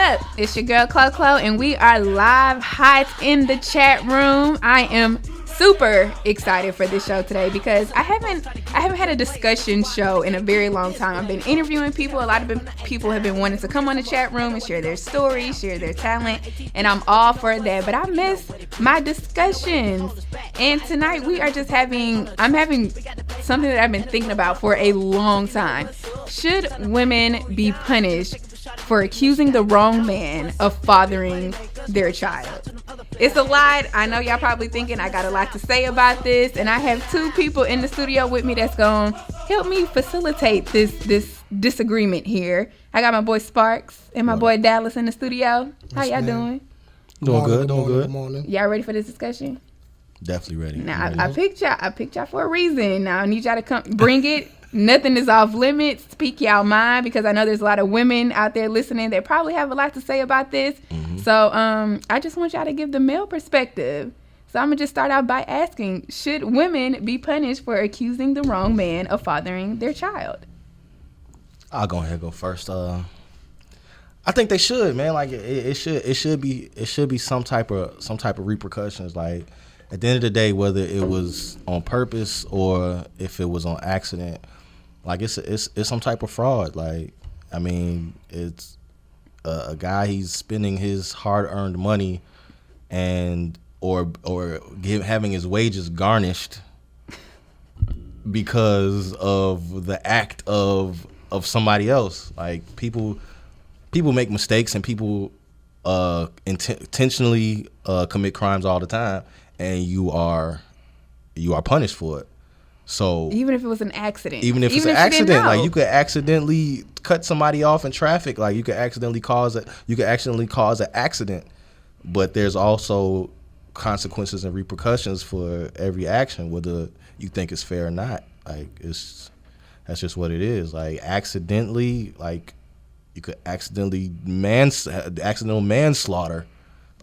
up? It's your girl Clo-Clo, and we are live hot in the chat room. I am super excited for this show today because I haven't had a discussion show in a very long time. I've been interviewing people. A lot of people have been wanting to come on the chat room and share their stories, share their talent, and I'm all for that. But I miss my discussions. And tonight I'm having something that I've been thinking about for a long time. Should women be punished for accusing the wrong man of fathering their child? It's a lot. I know y'all probably thinking I got a lot to say about this, and I have two people in the studio with me that's going to help me facilitate this disagreement here. I got my boy Sparks and my boy Dallas in the studio. How y'all doing? Doing good. Good morning. Y'all ready for this discussion? Definitely ready. Now, I picked y'all for a reason. Now I need y'all to come bring it. Nothing is off limits. Speak y'all mind, because I know there's a lot of women out there listening that probably have a lot to say about this. Mm-hmm. So I just want y'all to give the male perspective. So I'm going to just start out by asking, should women be punished for accusing the wrong man of fathering their child? I'll go ahead and go first. I think they should, man. Like it should be some type of repercussions. Like at the end of the day, whether it was on purpose or if it was on accident, like it's some type of fraud. Like, I mean, it's a guy, he's spending his hard-earned money and or having his wages garnished because of the act of somebody else. Like people make mistakes, and people intentionally commit crimes all the time, and you are punished for it. So even if it was an accident, it's an accident, like you could accidentally cut somebody off in traffic, like you could accidentally cause an accident. But there's also consequences and repercussions for every action, whether you think it's fair or not. Like that's just what it is. Like accidentally, like you could accidental manslaughter.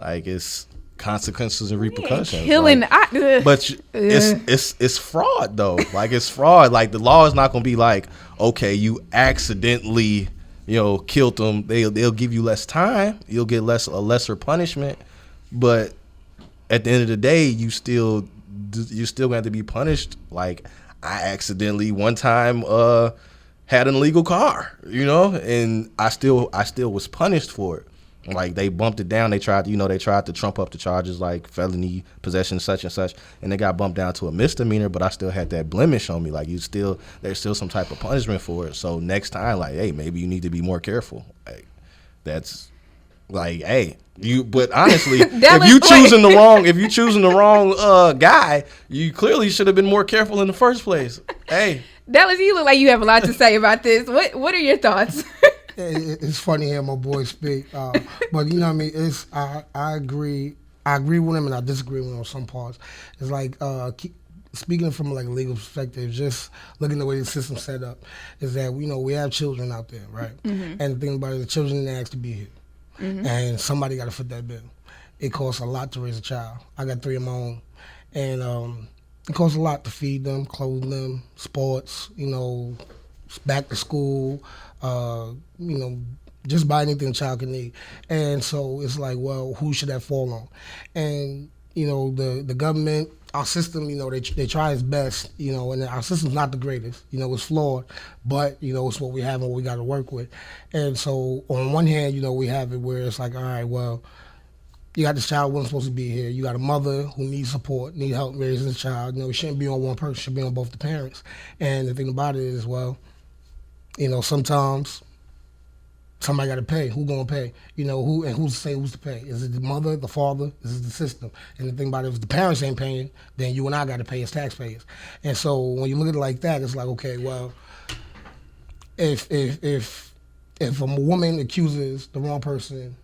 Like it's consequences and repercussions. Killing, like, but it's fraud though. Like it's fraud. Like the law is not gonna be like, okay, you accidentally killed them. They'll give you less time. You'll get a lesser punishment. But at the end of the day, you still gonna have to be punished. Like I accidentally one time had an illegal car, and I still was punished for it. Like they bumped it down. They tried to trump up the charges like felony possession, such and such, and they got bumped down to a misdemeanor. But I still had that blemish on me. Like there's still some type of punishment for it. So next time, like, hey, maybe you need to be more careful. Like that's like, hey, But honestly, if you choosing the wrong guy, you clearly should have been more careful in the first place. Hey, Dallas, you look like you have a lot to say about this. What are your thoughts? It's funny hearing my boy speak, but you know what I mean. I agree with him, and I disagree with him on some parts. It's like speaking from like a legal perspective, just looking at the way the system's set up, is that we have children out there, right? Mm-hmm. And the thing about it, the children didn't ask to be here, mm-hmm. and somebody got to foot that bill. It costs a lot to raise a child. I got 3 of my own, and it costs a lot to feed them, clothe them, sports, back to school. Just buy anything a child can need. And so it's like, well, who should that fall on? And, the government, our system, they try its best, and our system's not the greatest. It's flawed, but, it's what we have and what we got to work with. And so on one hand, we have it where it's like, all right, well, you got this child who wasn't supposed to be here. You got a mother who needs support, need help raising this child. It shouldn't be on one person, it should be on both the parents. And the thing about it is, well, sometimes somebody got to pay. Who gonna pay? Who's to say who's to pay? Is it the mother, the father? Is it the system? And the thing about it, if the parents ain't paying, then you and I got to pay as taxpayers. And so when you look at it like that, it's like, okay, well, if a woman accuses the wrong person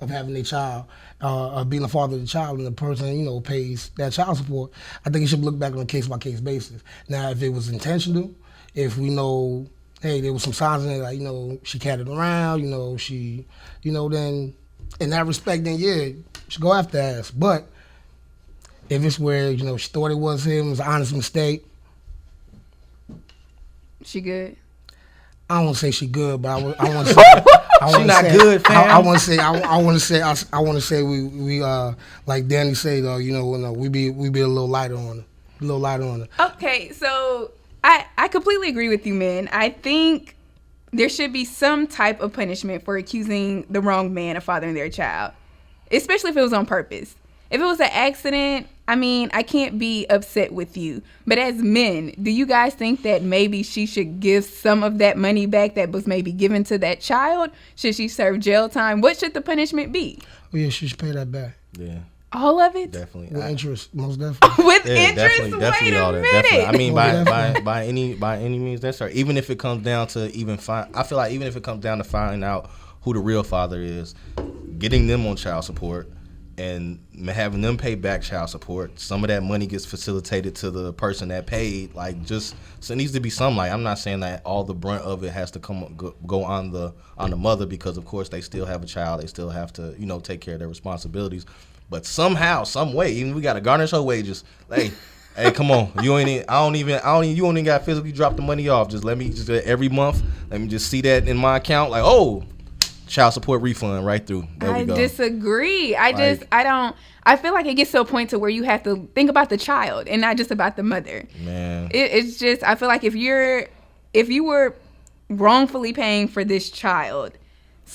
of having a child, of being the father of the child, and the person pays that child support, I think it should look back on a case by case basis. Now, if it was intentional, if we know, hey, there was some signs in it, like, she catted around, she, then in that respect, then yeah, she go after ass. But if it's where, she thought it was him, it was an honest mistake. She good? I don't want to say she good, but I want to say, She not good, fam. I want to say we like Danny said, we be a little lighter on her. Okay, so I completely agree with you, man. I think there should be some type of punishment for accusing the wrong man of fathering their child, especially if it was on purpose. If it was an accident, I mean, I can't be upset with you. But as men, do you guys think that maybe she should give some of that money back that was maybe given to that child? Should she serve jail time? What should the punishment be? Oh, yeah, she should pay that back. Yeah. All of it? Definitely. With interest, most definitely. With interest? Definitely Wait a all that. minute. Definitely. I mean, by any means necessary. Even if it comes down to I feel like even if it comes down to finding out who the real father is, getting them on child support, and having them pay back child support, some of that money gets facilitated to the person that paid. So it needs to be some. I'm not saying that all the brunt of it has to go on the mother, because of course they still have a child, they still have to take care of their responsibilities. But somehow, some way, even we got to garnish her wages. Hey, come on, you only got to physically drop the money off. Just let me every month. Let me just see that in my account. Child support refund right through. There we go. I disagree. I feel like it gets to a point to where you have to think about the child and not just about the mother. Man. It's just, I feel like if you were wrongfully paying for this child,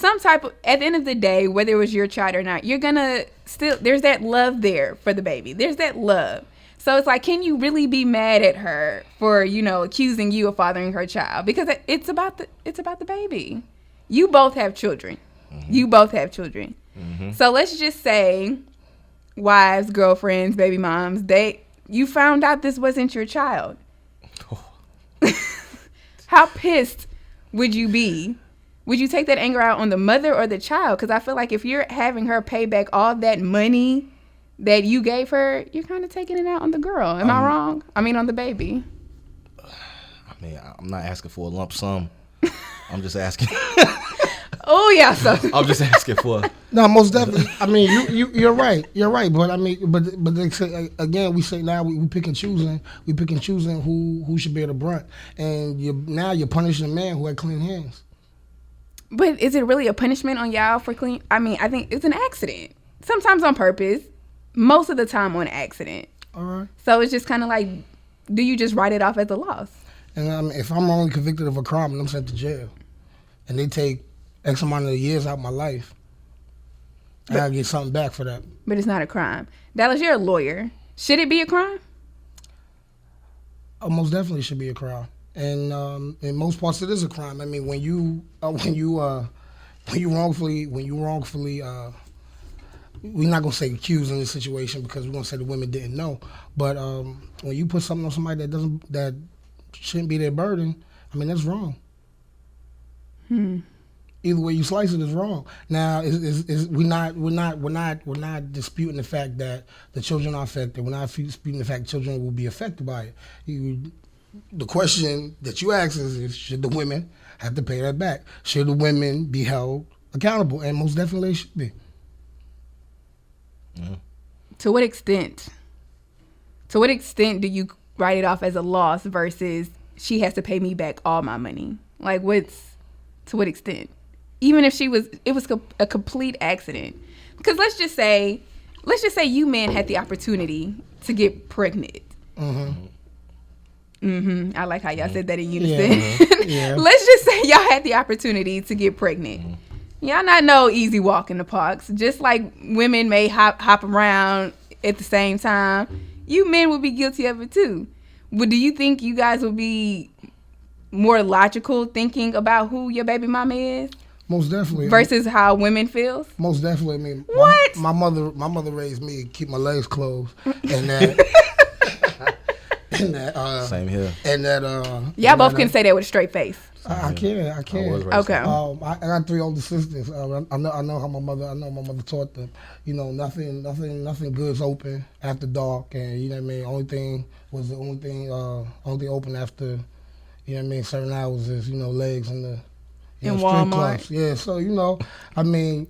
at the end of the day, whether it was your child or not, you're gonna there's that love there for the baby. There's that love. So it's like, can you really be mad at her for, accusing you of fathering her child? Because it's about the baby. You both have children. Mm-hmm. So let's just say wives, girlfriends, baby moms, you found out this wasn't your child. How pissed would you be? Would you take that anger out on the mother or the child? Because I feel like if you're having her pay back all that money that you gave her, you're kind of taking it out on the girl. Am I wrong? I mean, on the baby. I mean, I'm not asking for a lump sum. I'm just asking. Oh yeah, so I'm just asking for. No, most definitely. I mean, you're right. You're right. But I mean, but they say, again, we say now we pick and choosing. We pick and choosing who should bear the brunt, and you're punishing a man who had clean hands. But is it really a punishment on y'all for clean? I mean, I think it's an accident. Sometimes on purpose. Most of the time on accident. All right. So it's just kind of like, do you just write it off as a loss? And if I'm only convicted of a crime and I'm sent to jail, and they take X amount of years out of my life, I gotta get something back for that. But it's not a crime. Dallas, you're a lawyer. Should it be a crime? Most definitely should be a crime. And in most parts it is a crime. I mean, when you wrongfully we're not gonna say accused in this situation because we're gonna say the women didn't know. But when you put something on somebody that shouldn't be their burden, I mean, that's wrong. Either way you slice it is wrong. Now, we're not disputing the fact that the children are affected. We're not disputing the fact children will be affected by it. The question that you ask is should the women have to pay that back? Should the women be held accountable? And most definitely they should be. Mm-hmm. To what extent do you write it off as a loss versus she has to pay me back all my money? To what extent? Even if it was a complete accident. Because let's just say you men had the opportunity to get pregnant. I like how y'all said that in unison. Yeah. Let's just say y'all had the opportunity to get pregnant. Y'all not no easy walk in the parks. Just like women may hop around at the same time, you men would be guilty of it too. But do you think you guys would be more logical thinking about who your baby mama is? Most definitely. Versus how women feel? Most definitely. I mean, what? My mother raised me to keep my legs closed, and that. Same here. And that. Y'all both can say that with a straight face. I can. Okay. I got 3 older sisters. I know how my mother taught them. Nothing good's open after dark, and you know what I mean. Only thing open after, you know what I mean, certain hours is legs and the in strip Walmart. clubs. Yeah, so I mean,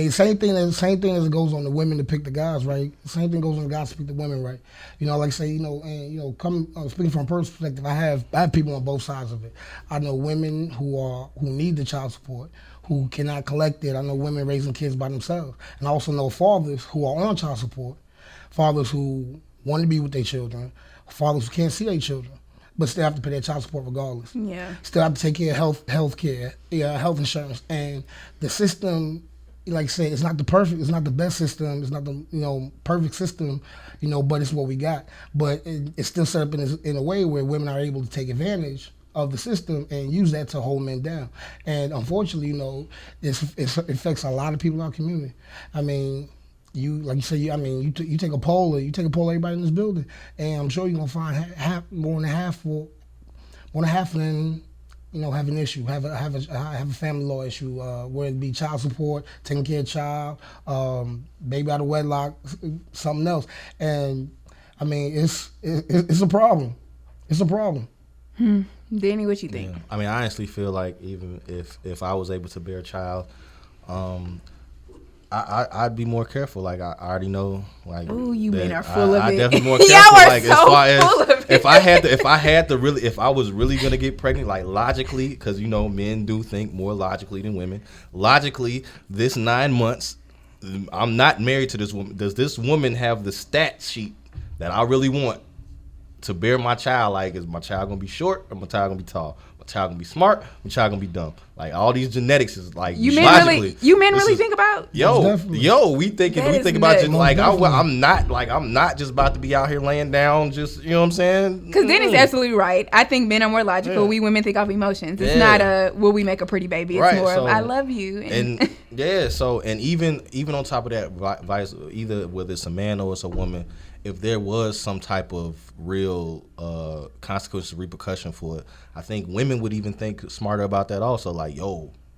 same thing as it goes on the women to pick the guys, right? Same thing goes on the guys to pick the women, right? Like I say, speaking from a personal perspective, I have people on both sides of it. I know women who need the child support, who cannot collect it. I know women raising kids by themselves. And I also know fathers who are on child support, fathers who want to be with their children, fathers who can't see their children, but still have to pay their child support regardless. Yeah. Still have to take care of health care, health insurance. And the system, like I said, it's not the best system, it's not the perfect system, but it's what we got. But it's still set up in a way where women are able to take advantage of the system and use that to hold men down. And unfortunately, it affects a lot of people in our community. I mean, you take a poll, of everybody in this building, and I'm sure you're gonna find more than half of them, have an issue, have a family law issue, whether it be child support, taking care of child, baby out of wedlock, something else. And I mean, it's a problem. It's a problem. Danny, what you think? Yeah. I mean, I honestly feel like even if I was able to bear a child, I'd be more careful. Like I already know. Like, ooh, you men are full of it. I definitely more careful. Y'all are like so as far full as of it. if I was really gonna get pregnant, like logically, because men do think more logically than women. Logically, this 9 months, I'm not married to this woman. Does this woman have the stat sheet that I really want to bear my child? Like, is my child gonna be short or my child gonna be tall? My child gonna be smart? My child gonna be dumb? Like, all these genetics is like you men really think about? We think about just like I'm not just about to be out here laying down. Just what I'm saying. Because Danny's absolutely right. I think men are more logical. Yeah. We women think off emotions. It's not will we make a pretty baby? It's right, more of I love you. And yeah. So and even on top of that, either whether it's a man or it's a woman, if there was some type of real consequences, repercussion for it, I think women would even think smarter about that also. Like,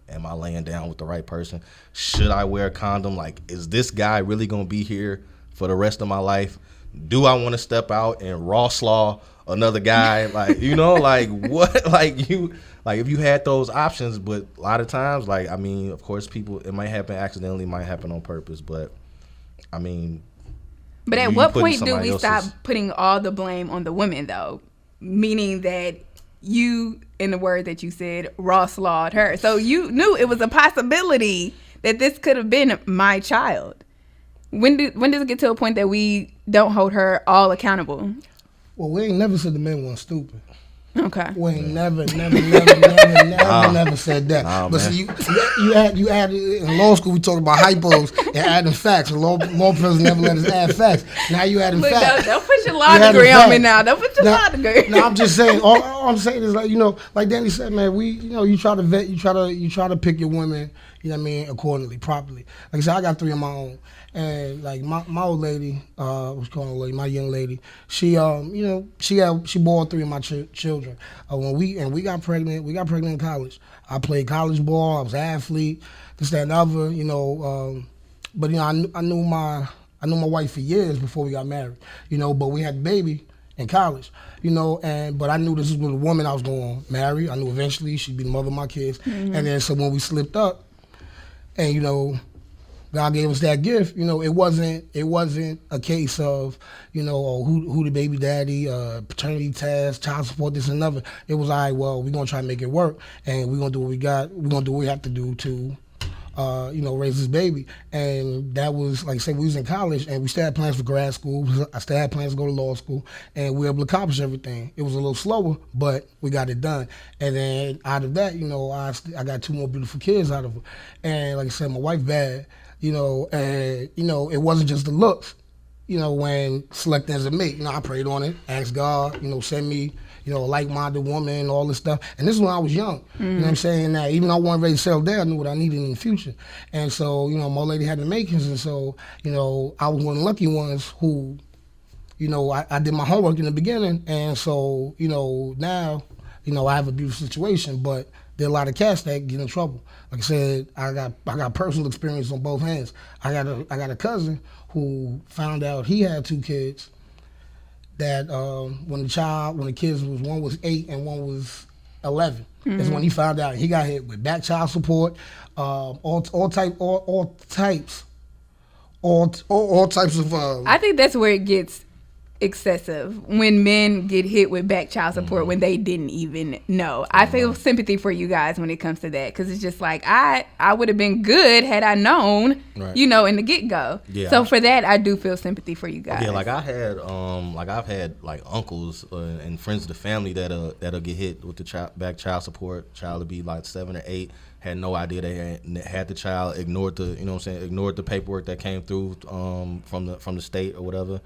am I laying down with the right person? Should I wear a condom? Like, is this guy really going to be here for the rest of my life? Do I want to step out and raw slaw another guy? Like, like what? Like, if you had those options, but a lot of times, like, I mean, of course, it might happen accidentally, might happen on purpose, but I mean... But at what point do we stop putting all the blame on the women, though? Meaning that you, in the word that you said, raw slawed her. So you knew it was a possibility that this could have been my child. When does it get to a point that we don't hold her all accountable? Well, we ain't never said the men weren't stupid. Okay. We ain't never said that. But see, you add in law school we talked about hypos and adding facts. The law professor never let us add facts. Now you adding facts. Don't put your law degree on me now. Don't put your law degree. No, I'm just saying. All I'm saying is like Danny said, man. You try to vet. You try to pick your women. Accordingly, properly. Like I said, I got 3 of my own. And like my old lady, what's called old lady, my young lady, she bore 3 of my children. When we got pregnant in college. I played college ball. I was an athlete, this, that, and other. But I knew my wife for years before we got married. But we had a baby in college. But I knew this was the woman I was going to marry. I knew eventually she'd be the mother of my kids. Mm-hmm. And then so when we slipped up, and God gave us that gift. It wasn't a case of, who the baby daddy, paternity test, child support, this and another. It was all right. Well, we're gonna try to make it work, and we're gonna do what we got. We're gonna do what we have to do to, raise this baby. And that was, like I said, we was in college, and we still had plans for grad school. I still had plans to go to law school, and we were able to accomplish everything. It was a little slower, but we got it done. And then out of that, I got 2 more beautiful kids out of it. And like I said, my wife bad. And it wasn't just the looks, when selecting as a mate. I prayed on it, asked God, send me, a like-minded woman, all this stuff. And this is when I was young. Mm-hmm. You know what I'm saying? That even though I wasn't ready to settle down, I knew what I needed in the future. And so, my lady had the makings. And so, I was one of the lucky ones who, I did my homework in the beginning. And so, now, I have a beautiful situation, but there are a lot of cats that get in trouble. Like I said, I got personal experience on both hands. I got a cousin who found out he had 2 kids. That when the kids one was 8 and one was 11. Mm-hmm. That's when he found out. He got hit with back child support, all types of. I think that's where it gets excessive when men get hit with back child support when they didn't even know. I feel sympathy for you guys when it comes to that, because it's just like I would have been good had I known, you know, in the get go. Yeah. So for that, I do feel sympathy for you guys. Yeah, like I've had like uncles and friends of the family that'll get hit with the back child support. Child will be like 7 or 8. Had no idea they had the child. Ignored the paperwork that came through from the state or whatever.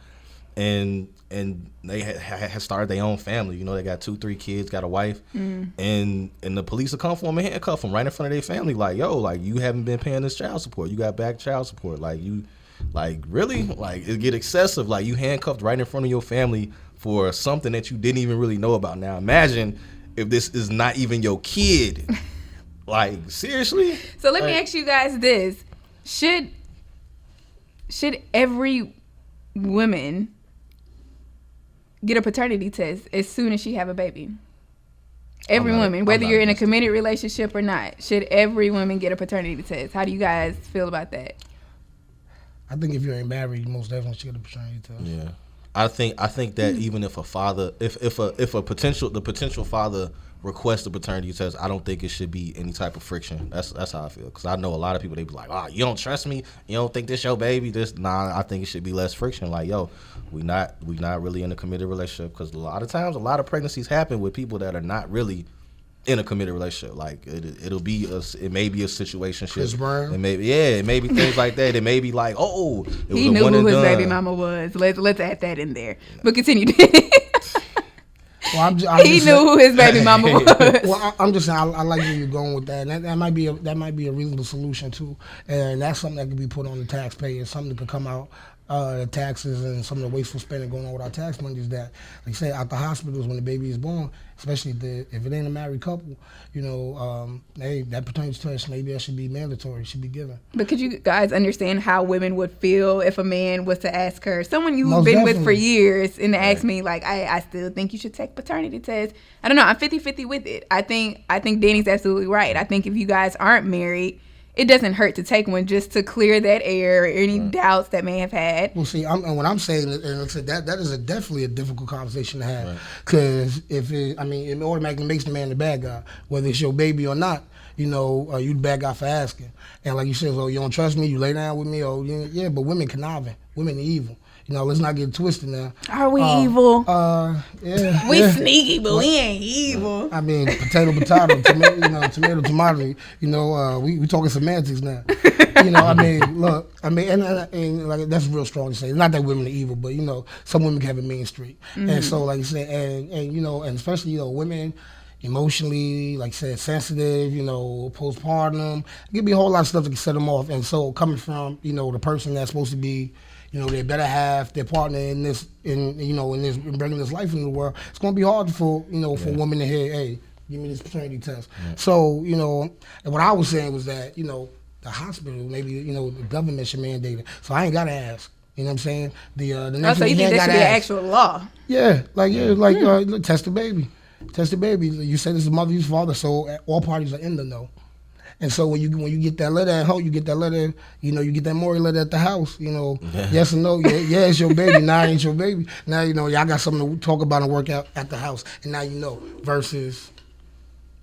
And they had started their own family. You know, they got 2-3 kids, got a wife, and the police will come for them and handcuff them right in front of their family. Like, yo, like, you haven't been paying this child support. You got back child support. Like, you, like, really? Like, it get excessive. Like, you handcuffed right in front of your family for something that you didn't even really know about. Now, imagine if this is not even your kid. Like, seriously? So let me ask you guys this: should every woman get a paternity test as soon as she have a baby? Every woman, whether you're in a committed relationship or not, should every woman get a paternity test? How do you guys feel about that? I think if you ain't married, you most definitely should get a paternity test. Yeah, I think that even if a father, if the potential father request a paternity test, I don't think it should be any type of friction. That's how I feel, because I know a lot of people, they be like, oh, you don't trust me, you don't think this your baby, I think it should be less friction. Like, yo, we not really in a committed relationship, because a lot of times a lot of pregnancies happen with people that are not really in a committed relationship. Like, it may be a situation ship. It may be things like that. It may be like, oh, it was he knew who his baby mama was. Let's add that in there. But continue. Well, he knew who his baby mama was. Well, I'm just saying, I like where you're going with that. And that might be a reasonable solution too. And that's something that could be put on the taxpayer. Something that could come out. The taxes and some of the wasteful spending going on with our tax money is that, like you say, out the hospitals when the baby is born, especially if it ain't a married couple, you know, that paternity test, maybe that should be mandatory, should be given. But could you guys understand how women would feel if a man was to ask her, someone you've been with for years, and to ask me, like, I still think you should take paternity test? I don't know. I'm 50-50 with it. I think Danny's absolutely right. I think if you guys aren't married, it doesn't hurt to take one just to clear that air or any doubts that may have had. Well, see, and what I'm saying, and that is definitely a difficult conversation to have, because it automatically makes the man the bad guy, whether it's your baby or not. You know, you the bad guy for asking. And like you said, you don't trust me, you lay down with me, yeah, but women conniving, women are evil. You know, let's not get twisted now. Are we evil? Yeah. We sneaky, but we ain't evil. I mean, potato, tomato. You know, we talking semantics now. You know, I mean, look, I mean, and like that's real strong to say. It's not that women are evil, but you know, some women can have a mean streak, and so like you said, and you know, and especially women. Emotionally, like I said, sensitive, you know, postpartum. It could be a whole lot of stuff that can set them off. And so coming from, you know, the person that's supposed to be, you know, their better half, their partner in bringing this life into the world, it's going to be hard for women to hear, hey, give me this paternity test. Yeah. So, you know, and what I was saying was that, you know, the hospital, maybe, you know, the government should mandate it. So I ain't got to ask. You know what I'm saying? The next so you think that should be an actual law? Yeah, test the baby. Test the baby. You said it's the mother, it's father, so all parties are in the know. And so when you get that letter at home, you get that letter, you know, you get that Maury letter at the house, you know, yes or no, yeah, it's your baby. Now it ain't your baby. Now, you know, y'all got something to talk about and work out at the house. And now you know, versus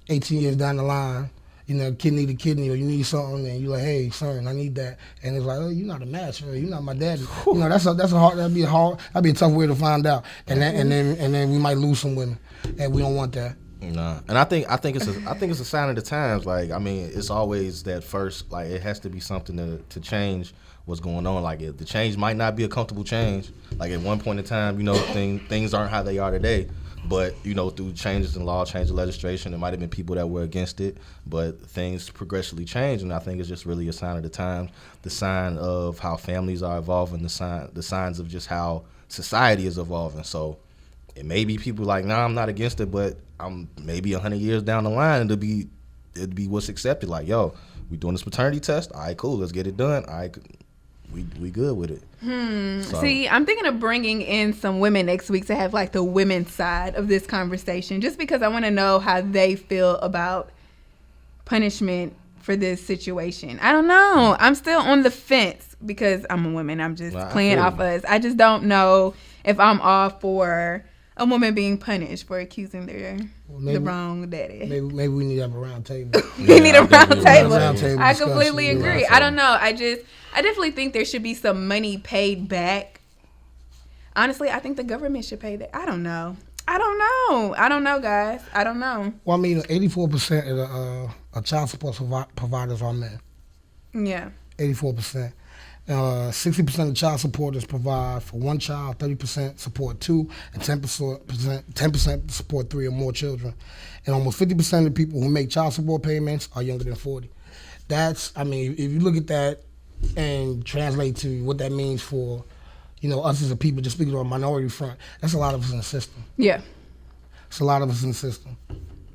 18 years down the line, you know, kid need a kidney or you need something, and you're like, hey, son, I need that. And it's like, oh, you're not a match, you're not my daddy. You know, that'd be a tough way to find out. And then we might lose some women. And we don't want that. Nah, and I think it's a sign of the times. Like, I mean, it's always that first. Like, it has to be something to change what's going on. Like, the change might not be a comfortable change. Like, at one point in time, you know, things aren't how they are today. But, you know, through changes in law, change of legislation, there might have been people that were against it. But things progressively change, and I think it's just really a sign of the times, the sign of how families are evolving, the signs of just how society is evolving. So. It may be people like, nah, I'm not against it, but I'm maybe 100 years down the line, it'd be what's accepted. Like, yo, we doing this paternity test. All right, cool, let's get it done. All right, we good with it. So. See, I'm thinking of bringing in some women next week to have like the women's side of this conversation, just because I want to know how they feel about punishment for this situation. I don't know. I'm still on the fence because I'm a woman. I'm just playing off us. I just don't know if I'm all for a woman being punished for accusing the wrong daddy. Maybe we need to have a round table. We need a round table. I discussion. completely agree. I don't know. I definitely think there should be some money paid back. Honestly, I think the government should pay that. I don't know, guys. I don't know. Well, I mean, 84% of child support providers are men. Yeah. 84%. 60% of child supporters provide for one child, 30% support two, and 10% support three or more children. And almost 50% of the people who make child support payments are younger than 40. If you look at that and translate to what that means for, us as a people, just speaking on a minority front, that's a lot of us in the system. Yeah. It's a lot of us in the system.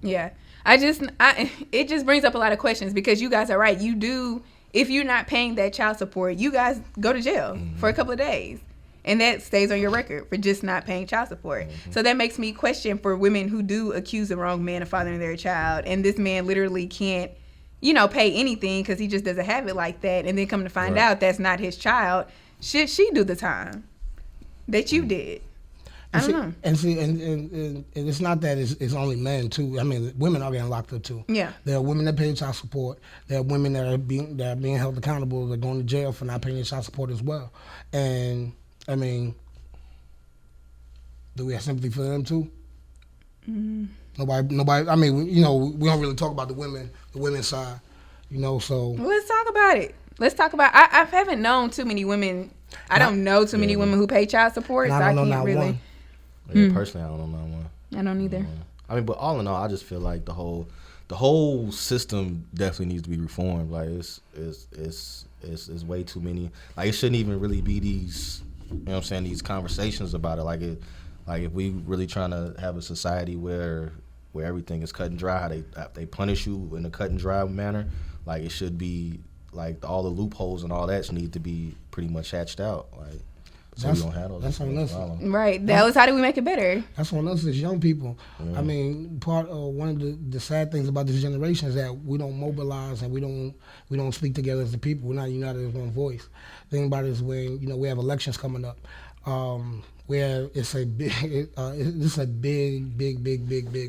Yeah. It just brings up a lot of questions because you guys are right. You do. If you're not paying that child support, you guys go to jail for a couple of days. And that stays on your record for just not paying child support. So that makes me question for women who do accuse the wrong man of fathering their child. And this man literally can't, pay anything because he just doesn't have it like that. And then come to find out that's not his child. Should she do the time that you did? I don't know. And it's not that it's only men too. I mean, women are getting locked up too. Yeah. There are women that pay child support. There are women that are being held accountable. They're going to jail for not paying child support as well. And I mean, do we have sympathy for them too? Nobody. I mean, we don't really talk about the women's side. So let's talk about it. Let's talk about. I haven't known too many women. I don't know too many women who pay child support. So I can't really. One. Yeah, personally, I don't know one. I don't either. I mean, but all in all, I just feel like the whole system definitely needs to be reformed. Like it's way too many. Like it shouldn't even really be these. These conversations about it. Like if we really trying to have a society where everything is cut and dry, how they punish you in a cut and dry manner. Like it should be like all the loopholes and all that need to be pretty much hatched out. Like. So we don't have those. That's on us. Right. That was how do we make it better? That's on us as young people. Yeah. I mean, one of the sad things about this generation is that we don't mobilize and we don't speak together as a people. We're not united as one voice. The thing about it is when we have elections coming up, where it's a big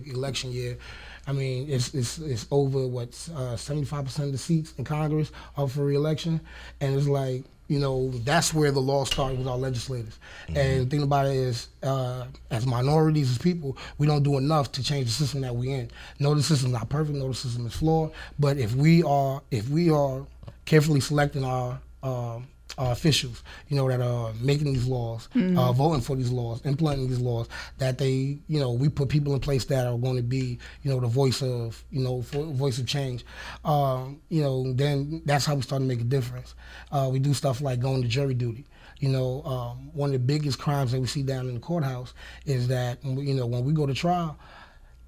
election year. I mean, it's over 75% of the seats in Congress are for re-election, and it's like. That's where the law started with our legislators. And the thing about it is, as minorities, as people, we don't do enough to change the system that we're in. No, the system's not perfect. No, the system is flawed. But if we are carefully selecting our officials, that are making these laws, voting for these laws, implementing these laws, that they, we put people in place that are going to be, the voice of change. Then that's how we start to make a difference. We do stuff like going to jury duty. One of the biggest crimes that we see down in the courthouse is that, when we go to trial,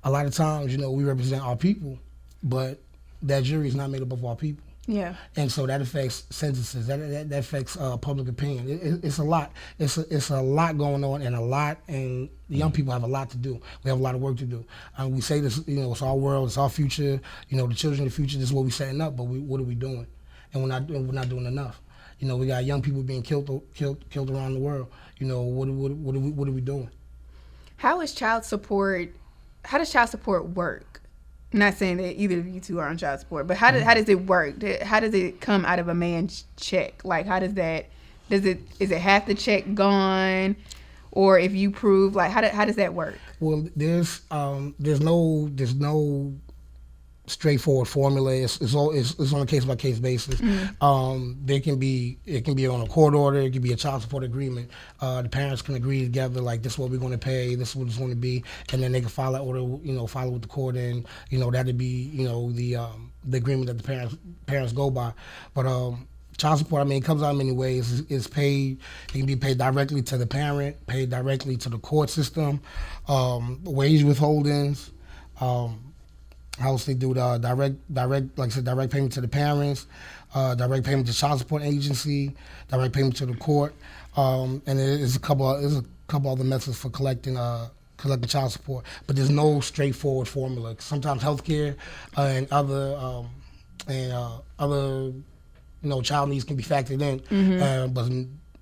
a lot of times, we represent our people, but that jury is not made up of our people. Yeah. And so that affects sentences. That affects public opinion. It's a lot. It's a lot going on, and the young people have a lot to do. We have a lot of work to do. We say this, it's our world, it's our future. The children of the future. This is what we're setting up. But what are we doing? And we're not doing enough. We got young people being killed around the world. What are we doing? How does child support work? I'm not saying that either of you two are on child support, but how does it work? How does it come out of a man's check? Like, how does that? Is it half the check gone, or if you prove how does that work? Well, there's no straightforward formula. It's on a case by case basis. It can be on a court order. It can be a child support agreement. The parents can agree together, like, this is what we're going to pay. This is what it's going to be, and then they can file that order. File it with the court, and that'd be the agreement that the parents go by. But child support, it comes out in many ways. It's paid. It can be paid directly to the parent, paid directly to the court system, wage withholdings. How else they do the direct, like I said, direct payment to the parents, direct payment to child support agency, direct payment to the court, and there's a couple other methods for collecting child support. But there's no straightforward formula. Sometimes healthcare and other child needs can be factored in, but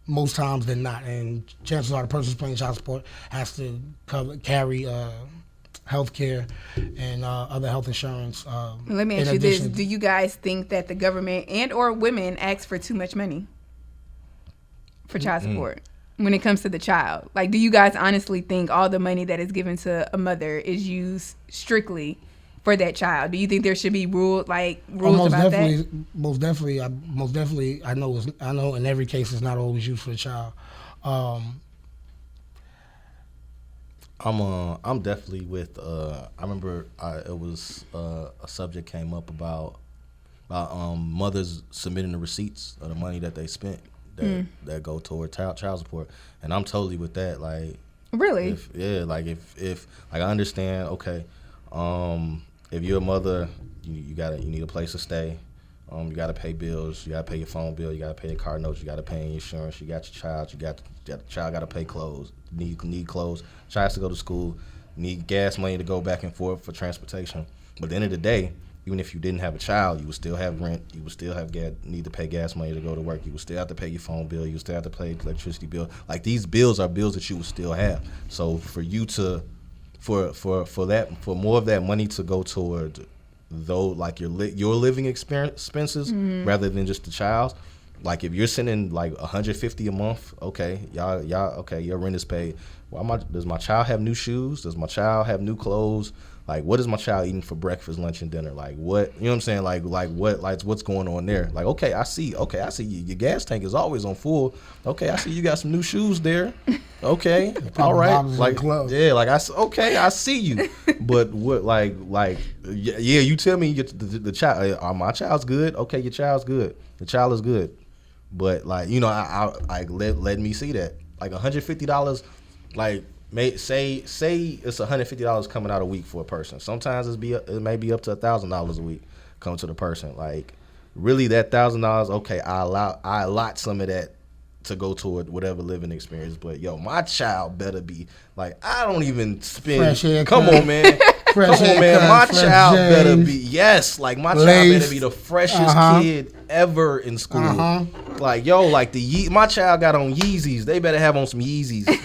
most times than not. And chances are the person who's paying child support has to carry health care and other health insurance. Let me ask you this. Do you guys think that the government and or women ask for too much money for child support when it comes to the child? Like, do you guys honestly think all the money that is given to a mother is used strictly for that child? Do you think there should be rules about that? Most definitely. I know in every case it's not always used for the child. I'm definitely with. I remember it was a subject came up about mothers submitting the receipts of the money that they spent that go toward child support, and I'm totally with that. Like, really? If I understand. Okay, if you're a mother, you need a place to stay. You gotta pay bills. You gotta pay your phone bill. You gotta pay your car notes. You gotta pay your insurance. You got your child. The child gotta pay clothes. Need clothes. Child has to go to school. Need gas money to go back and forth for transportation. But at the end of the day, even if you didn't have a child, you would still have rent. You would still have need to pay gas money to go to work. You would still have to pay your phone bill. You would still have to pay electricity bill. Like, these bills are bills that you would still have. So for you to, for more of that money to go toward like your living expenses rather than just the child's. Like, if you're sending like $150 a month, okay, y'all, okay, your rent is paid. Does my child have new shoes? Does my child have new clothes? Like, what is my child eating for breakfast, lunch, and dinner? Like, what, you know what I'm saying? Like what's going on there? Like, okay, I see your gas tank is always on full. Okay, I see you got some new shoes there. Okay, all right. Like, yeah, like I see you. But what, yeah, you tell me the child, my child's good. Okay, your child's good. The child is good. But, like, you know, I let me see that. Like, $150, like, say it's $150 coming out a week for a person. Sometimes it may be up to $1,000 a week come to the person. Like, really, that $1,000, okay, I allot some of that to go toward whatever living experience. But yo, my child better be like, I don't even spend. Come on, man. My child better be like my child better be the freshest kid ever in school. Like, yo, like my child got on Yeezys. They better have on some Yeezys.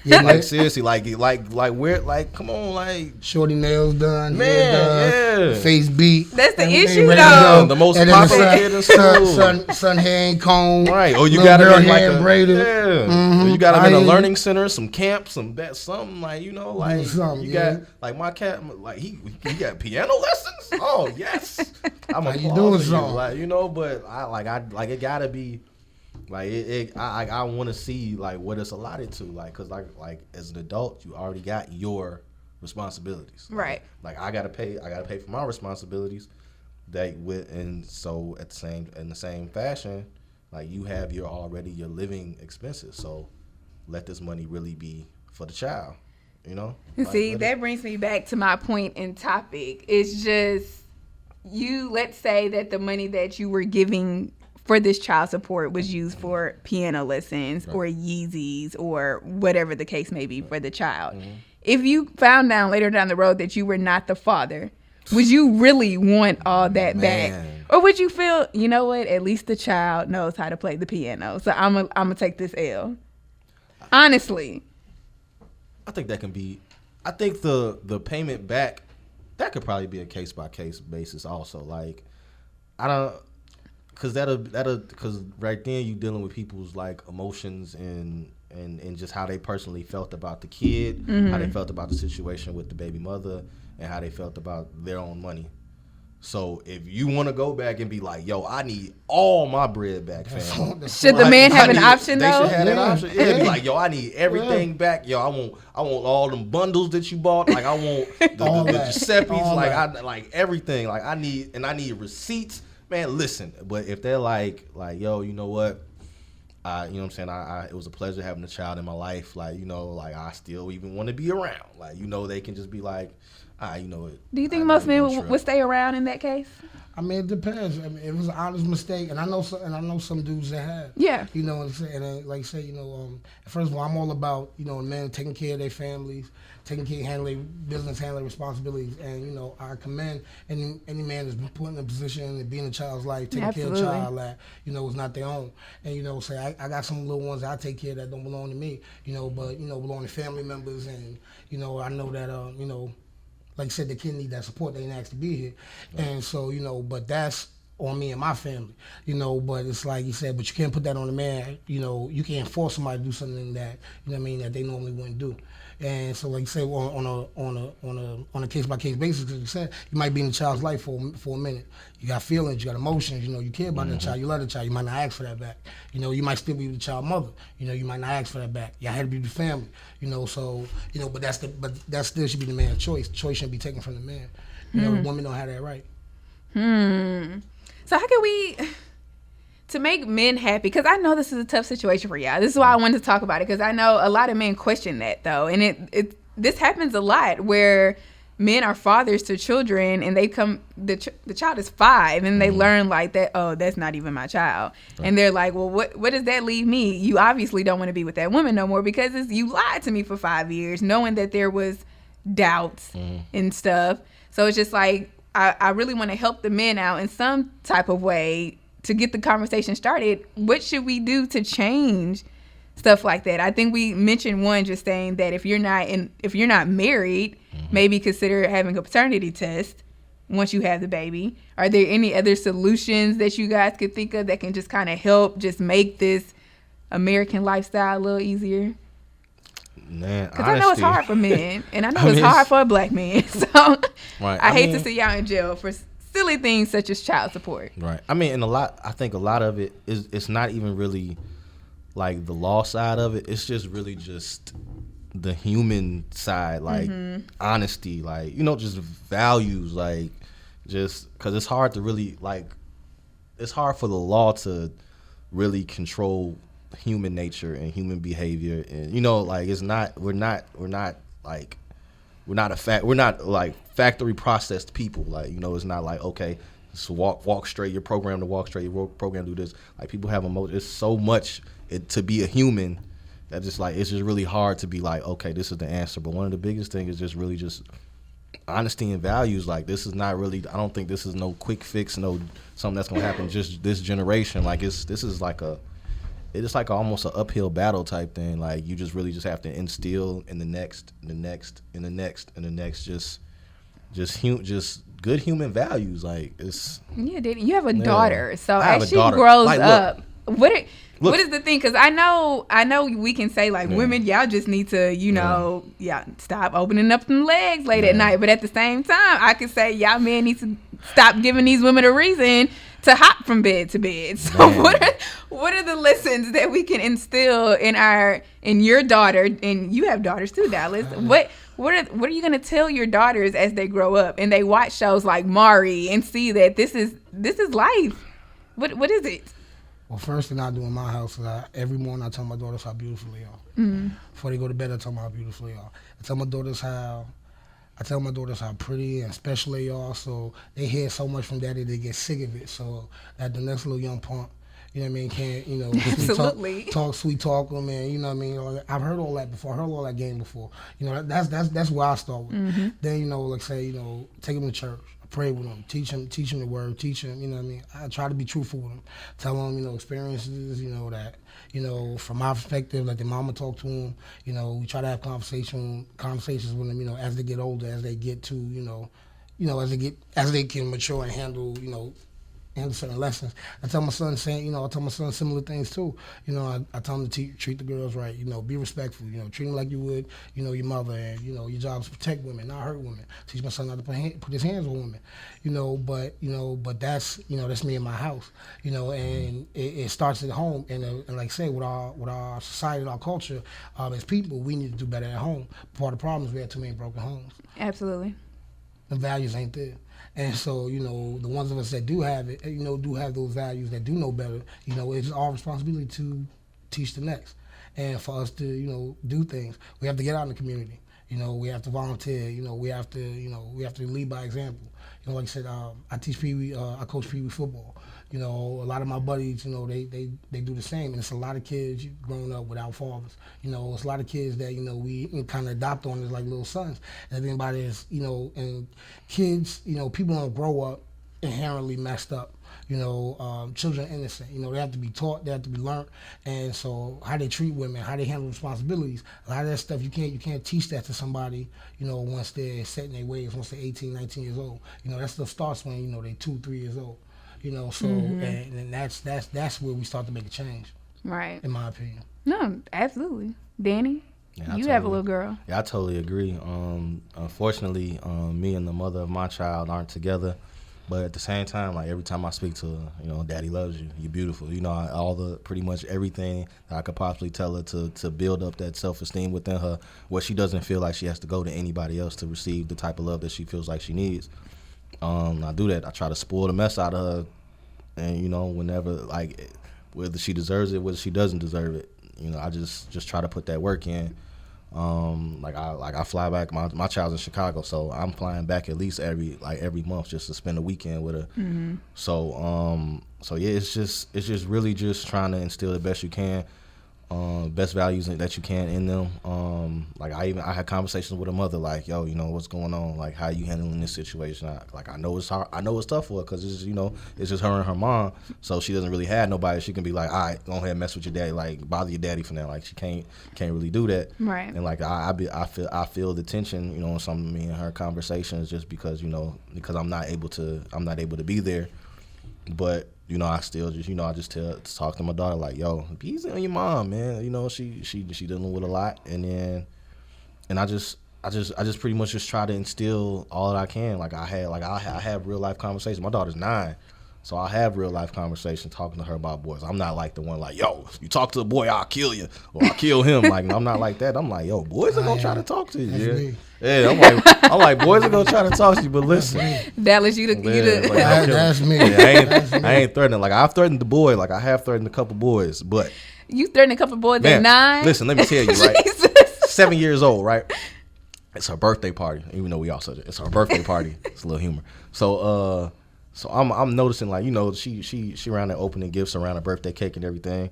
Yeah, like, seriously, like where, like, come on, like, shorty nails done, man, hair done, face beat. That's the issue, though. The most popular kid in school. Son hair ain't combed. Right. Or you got him in like a braided. Yeah. You got him in a learning center, some camp, something like, you know, like you got like my cat, like he got piano lessons. Oh yes, I'm doing something, like, you know, but I it gotta be. Like, I want to see, like, what it's allotted to, like, because like as an adult, you already got your responsibilities, right? Like I gotta pay for my responsibilities. And so in the same fashion, like, you have your living expenses. So let this money really be for the child, you know. See, that brings me back to my point and topic. It's just let's say that the money that you were giving for this child support was used for piano lessons or Yeezys or whatever the case may be for the child. If you found out later down the road that you were not the father, would you really want all that back? Or would you feel, you know what, at least the child knows how to play the piano, so I'm gonna take this L? Honestly. I think that can be, I think the payment back, that could probably be a case-by-case basis also. Like, I don't... Because right then you dealing with people's, like, emotions and just how they personally felt about the kid, how they felt about the situation with the baby mother, and how they felt about their own money. So if you want to go back and be like, yo, I need all my bread back, fam. Should the man have an option, though? They should have that option. Yeah, be like, yo, I need everything back. Yo, I want all them bundles that you bought. Like, I want the Giuseppe's. Like, I like everything. Like, I need receipts. Man, listen, but if they're like, yo, you know what? You know what I'm saying? It was a pleasure having a child in my life. Like, you know, like, I still even want to be around. Like, you know, they can just be like, you know it. Do you think most men would stay around in that case? I mean, it depends. I mean, it was an honest mistake, and I know some dudes that have. Yeah. You know, like I say, first of all, I'm all about men taking care of their families, taking care, handling business, handling responsibilities, and I commend any man that's been put in a position and being a child's life, taking Absolutely. care of a child that is not their own, and say I got some little ones that I take care of that don't belong to me, but belong to family members, and I know that like I said, the kid need that support. They didn't ask to be here. Right. And so, but that's on me and my family, but it's like you said, but you can't put that on the man. You can't force somebody to do something that, that they normally wouldn't do. And so, like you said, on a case by case basis, as you said, you might be in the child's life for a minute. You got feelings, you got emotions. You care about the child. You love the child. You might not ask for that back. You might still be the child mother. You might not ask for that back. You had to be the family. So but that still should be the man's choice. The choice shouldn't be taken from the man. The women don't have that right. So how can we, to make men happy, because I know this is a tough situation for y'all. This is why I wanted to talk about it, because I know a lot of men question that, though. And this happens a lot, where men are fathers to children, and the child is 5, and they learn like that, oh, that's not even my child. Right. And they're like, well, what does that leave me? You obviously don't want to be with that woman no more, because you lied to me for 5 years, knowing that there was doubts and stuff. So it's just like, I really want to help the men out in some type of way to get the conversation started. What should we do to change stuff like that? I think we mentioned one, just saying that if you're not married, maybe consider having a paternity test once you have the baby. Are there any other solutions that you guys could think of that can just kind of help just make this American lifestyle a little easier? Man, because I know it's hard for men, and I know it's hard for a black man. So right. I hate to see y'all in jail for silly things such as child support. Right. I mean, and I think a lot of it is, it's not even really like the law side of it. It's just really just the human side, like honesty, like, just values, like, just because it's hard to really, like, it's hard for the law to really control human nature and human behavior, and like, it's not, we're not factory processed people, like, it's not like, okay, so walk straight, you're programmed to walk straight, you're programmed to do this. Like, people have emotions. It's so much to be a human that just, like, it's just really hard to be like, okay, this is the answer. But one of the biggest things is just really just honesty and values. Like, this is not really, I don't think this is no quick fix, no something that's gonna happen just this generation. Like, this is like it's like almost an uphill battle type thing. Like, you just really just have to instill in the next, and the next, and the next, and the next, just good human values. Like, it's you have a daughter, so as she daughter. grows like, up, what is the thing? Because I know we can say, like, women, y'all just need to stop opening up them legs late at night. But at the same time, I could say y'all men need to stop giving these women a reason to hop from bed to bed. So what are the lessons that we can instill in your daughter, and you have daughters too, Dallas? What are you gonna tell your daughters as they grow up and they watch shows like Maury and see that this is life? What is it? Well, first thing I do in my house is every morning I tell my daughters how beautiful they are. Before they go to bed, I tell them how beautiful they are. I tell my daughters how pretty and special they are, so they hear so much from daddy they get sick of it. So that the next little young punk, can't, absolutely sweet talk them, and I've heard all that before. I heard all that game before. That's where I start with. Then like say, take them to church. Pray with them, teach them the word, teach them, I try to be truthful with them, tell them, experiences, that, from my perspective, let their mama talk to them, we try to have conversations with them, as they get older, as they get to, as they can mature and handle certain lessons. I tell my son similar things too. I tell him to treat the girls right. Be respectful. Treat them like you would, your mother. And your job is to protect women, not hurt women. Teach my son not to put his hands on women. But that's that's me in my house. And it starts at home. And like I say, with our society, and our culture, as people, we need to do better at home. Part of the problem is we have too many broken homes. Absolutely. The values ain't there. And so, the ones of us that do have it, do have those values, that do know better, it's our responsibility to teach the next. And for us to, do things, we have to get out in the community. We have to volunteer. We have to lead by example. You know, like I said, I teach Pee-wee, I coach Pee-wee football. You know, a lot of my buddies, you know, they do the same. And it's a lot of kids growing up without fathers. You know, it's a lot of kids that, you know, we kind of adopt on as like little sons. And the thing about it is, you know, and kids, you know, people don't grow up inherently messed up. You know, children are innocent. You know, they have to be taught, they have to be learned. And so how they treat women, how they handle responsibilities, a lot of that stuff, you can't teach that to somebody, you know, once they're set in their ways, once they're 18, 19 years old. You know, that stuff starts when, you know, they're 2, 3 years old. You know, so and that's where we start to make a change. Right. In my opinion. No, absolutely. Danny, Yeah, you have a little girl. Yeah, I totally agree. Unfortunately, me and the mother of my child aren't together. But at the same time, like every time I speak to her, you know, Daddy loves you. You're beautiful. You know, all the pretty much everything that I could possibly tell her to build up that self-esteem within her, where she doesn't feel like she has to go to anybody else to receive the type of love that she feels like she needs. I do that. I try to spoil the mess out of her, and you know, whenever, like, whether she deserves it, whether she doesn't deserve it, you know, I just try to put that work in. I fly back. My child's in Chicago, so I'm flying back at least every month just to spend a weekend with her. Mm-hmm. So yeah, it's just really just trying to instill the best you can. Best values that you can in them. I had conversations with her mother, like, yo, you know, what's going on? Like, how you handling this situation? I know it's hard. I know it's tough for her because it's just, you know, it's just her and her mom. So she doesn't really have nobody. She can be like, all right, go ahead and mess with your daddy. Like, bother your daddy for now. Like, she can't really do that. Right. And like, I feel the tension, you know, in some of me and her conversations, just because, you know, because I'm not able to be there. But you know, I still just, you know, I just talk to my daughter like, yo, be easy on your mom, man. You know, she dealing with a lot, and I just pretty much just try to instill all that I can. Like I have real life conversations. My daughter's 9, so I have real life conversations talking to her about boys. I'm not like the one like, yo, if you talk to a boy, I'll kill you or I'll kill him. Like, I'm not like that. I'm like, yo, boys are gonna try to talk to you. Yeah, I'm like, boys are gonna try to talk to you, but listen, Dallas, you the That's me. Yeah, I ain't threatening. Like, I've threatened the boy. Like, I have threatened a couple boys, but you threatened a couple boys at 9. Listen, let me tell you, right? 7 years old, right? It's her birthday party. Even though we all said it's her birthday party. It's a little humor. So I'm noticing, like, you know, she around there opening gifts around her birthday cake and everything.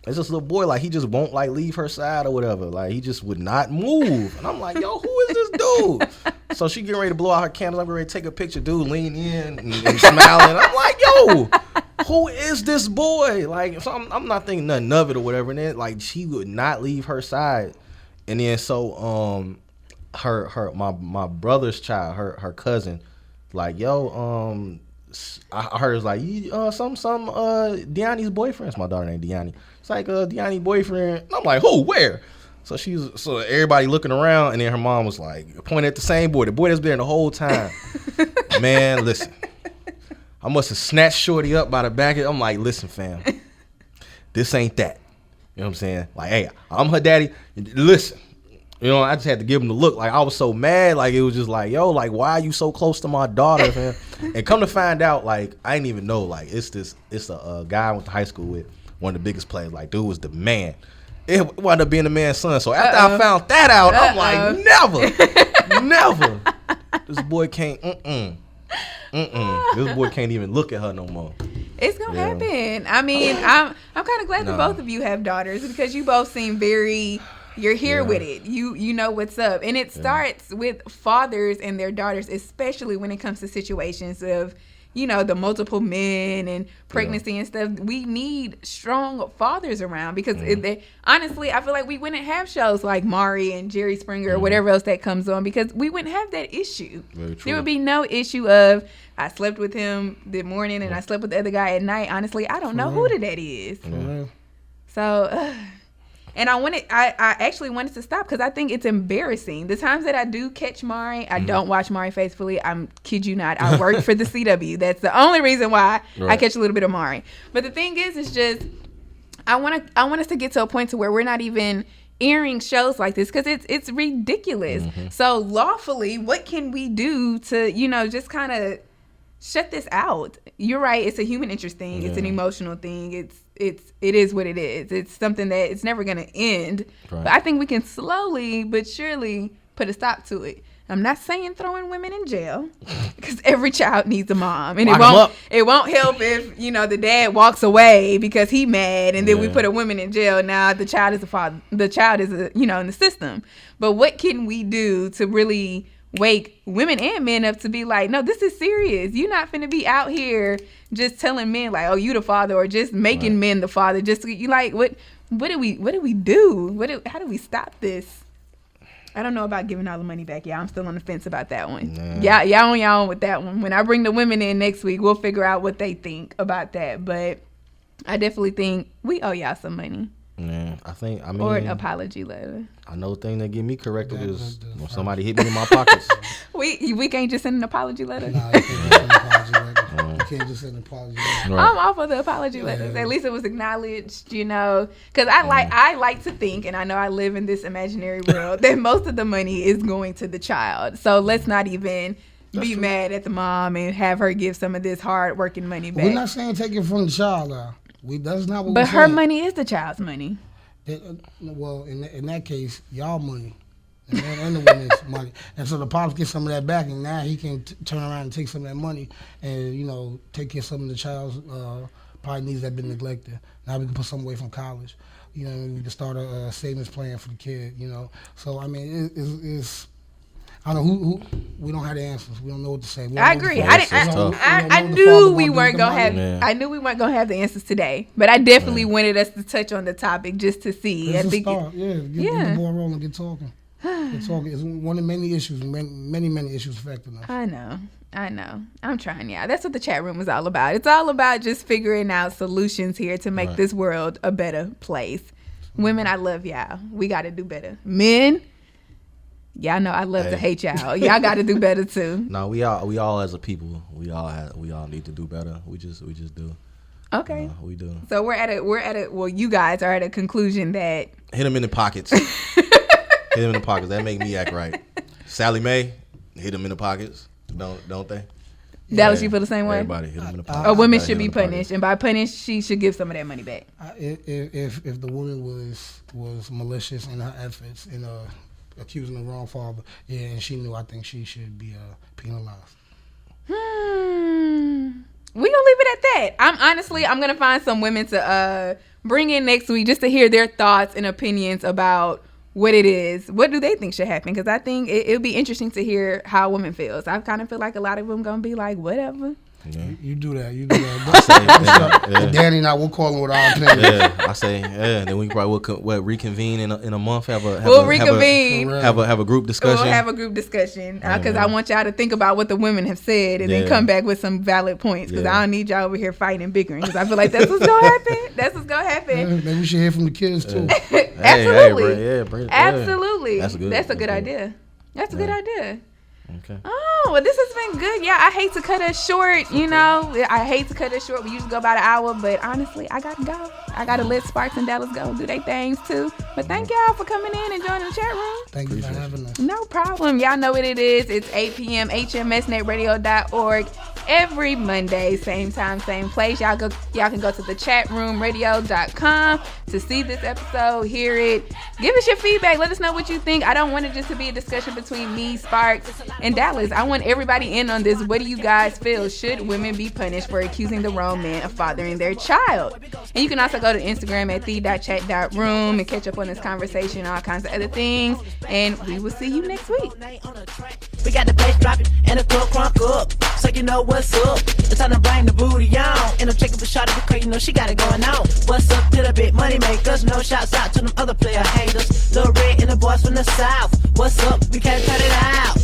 It's this little boy, like, he just won't, like, leave her side or whatever. Like, he just would not move. And I'm like, yo, who is this dude? So she getting ready to blow out her candles. I'm getting ready to take a picture. Dude lean in and smiling. I'm like, yo, who is this boy? Like, so I'm not thinking nothing of it or whatever. And then, like, she would not leave her side. And then so my brother's child, her cousin, like, yo, I heard it's like, some Deani's boyfriends. My daughter named Deani. It's like Deani's boyfriend. And I'm like, who? Where? So everybody looking around, and then her mom was like, pointing at the same boy, the boy that's been there the whole time. Man, listen, I must have snatched Shorty up by the back. I'm like, listen, fam, this ain't that. You know what I'm saying? Like, hey, I'm her daddy. Listen. You know, I just had to give him the look. Like, I was so mad. Like, it was just like, yo, like, why are you so close to my daughter, man? And come to find out, like, I didn't even know. Like, it's a guy I went to high school with, one of the biggest players. Like, dude was the man. It wound up being the man's son. So after I found that out, I'm like, never. This boy can't, This boy can't even look at her no more. It's gonna happen. I mean, I'm kind of glad that both of you have daughters, because you both seem very... You're here with it. You know what's up. And it starts with fathers and their daughters, especially when it comes to situations of, you know, the multiple men and pregnancy and stuff. We need strong fathers around, because honestly, I feel like we wouldn't have shows like Maury and Jerry Springer or whatever else that comes on, because we wouldn't have that issue. Very true. There would be no issue of, I slept with him the morning and I slept with the other guy at night. Honestly, I don't know who the daddy is. So... And I actually wanted to stop, because I think it's embarrassing. The times that I do catch Maury, I don't watch Maury faithfully. I'm kid you not. I work for the CW. That's the only reason why I catch a little bit of Maury. But the thing is, it's just I want us to get to a point to where we're not even airing shows like this, because it's ridiculous. So lawfully, what can we do to, you know, just kind of shut this out? You're right. It's a human interest thing. It's an emotional thing. It is what it is. It's something that it's never going to end. Right. But I think we can slowly but surely put a stop to it. I'm not saying throwing women in jail, because every child needs a mom, and it won't help if the dad walks away because he mad, and then we put a woman in jail. Now the child is a father. The child is in the system. But what can we do to really wake women and men up to be like, no, this is serious. You're not finna be out here just telling men like, oh, you the father, or just making men the father. Just you like what do we do? How do we stop this? I don't know about giving all the money back. Yeah, I'm still on the fence about that one. Yeah, y'all on y'all own with that one. When I bring the women in next week, we'll figure out what they think about that. But I definitely think we owe y'all some money. Yeah, I mean, or an apology letter. I know the thing that get me corrected is when somebody hit me in my pockets. We can't just send an apology letter. Nah, you can't just send an apology letter. You can't just send an apology letter. Right. I'm all for the apology letters. At least it was acknowledged, because I like to think, and I know I live in this imaginary world, that most of the money is going to the child. So let's not even be mad at the mom and have her give some of this hard working money back. We're not saying take it from the child, though. That's not what but we're her saying. money is the child's money. Well, in that case, y'all money, the man and the woman's money, and so the pops get some of that back, and now he can turn around and take some of that money, and take care of some of the child's probably needs that have been neglected. Now we can put some away from college, we can start a savings plan for the kid, So I mean, it's I don't know who we don't have the answers. We don't know what to say. I agree. I knew we weren't gonna have. I knew we weren't gonna have the answers today, but I definitely wanted us to touch on the topic just to see. Get the ball rolling, get talking. It's one of many issues, many issues affecting us. I know. I'm trying, y'all. That's what the chat room is all about. It's all about just figuring out solutions here to make this world a better place. Women, I love y'all. We got to do better. Men. Y'all know I love to hate y'all. Y'all got to do better too. No, we all as a people, we all need to do better. We just do. Okay. We do. So we're at a. Well, you guys are at a conclusion that hit them in the pockets. Hit them in the pockets. That make me act right. Sally Mae, hit them in the pockets. Don't they? Dallas, you feel the same way? Everybody hit them in the pockets. A woman should be punished, and by punished, she should give some of that money back. If the woman was malicious in her efforts accusing the wrong father, and she knew, I think she should be penalized. We gonna leave it at that. I'm gonna find some women to bring in next week just to hear their thoughts and opinions about what it is. What do they think should happen? Because I think it'll be interesting to hear how a woman feels. I kind of feel like a lot of them gonna be like, whatever. Yeah. You do that. Danny and I will call him with our opinion. Yeah, I say, then we probably will reconvene in a month. We'll reconvene. Have a group discussion. We'll have a group discussion because I want y'all to think about what the women have said and then come back with some valid points, because I don't need y'all over here fighting and bickering, because I feel like that's what's gonna happen. That's what's gonna happen. Maybe we should hear from the kids too. Absolutely. Absolutely. That's good. That's a good idea. That's a good idea. Okay. Oh, well, this has been good. Yeah, I hate to cut us short, I hate to cut us short. We usually go about an hour, but honestly, I got to go. I got to let Sparks and Dallas go do their things too. But thank y'all for coming in and joining the chat room. Thank you for having us. No problem. Y'all know what it is. It's 8 p.m. hmsnetradio.org every Monday, same time, same place. Y'all can go to the chatroomradio.com to see this episode, hear it. Give us your feedback. Let us know what you think. I don't want it just to be a discussion between me, Sparks, and Dallas. I want everybody in on this. What do you guys feel? Should women be punished for accusing the wrong man of fathering their child? And you can also go to Instagram at the.chat.room and catch up on this conversation, all kinds of other things. And we will see you next week. We got the bass dropping and the club crunk up, so you know what's up. It's time to bring the booty on, and I'm checking for shawty because she got it going on. What's up to the big money makers? No shouts out to them other player haters. Lil Red and the boys from the south. What's up? We can't cut it out.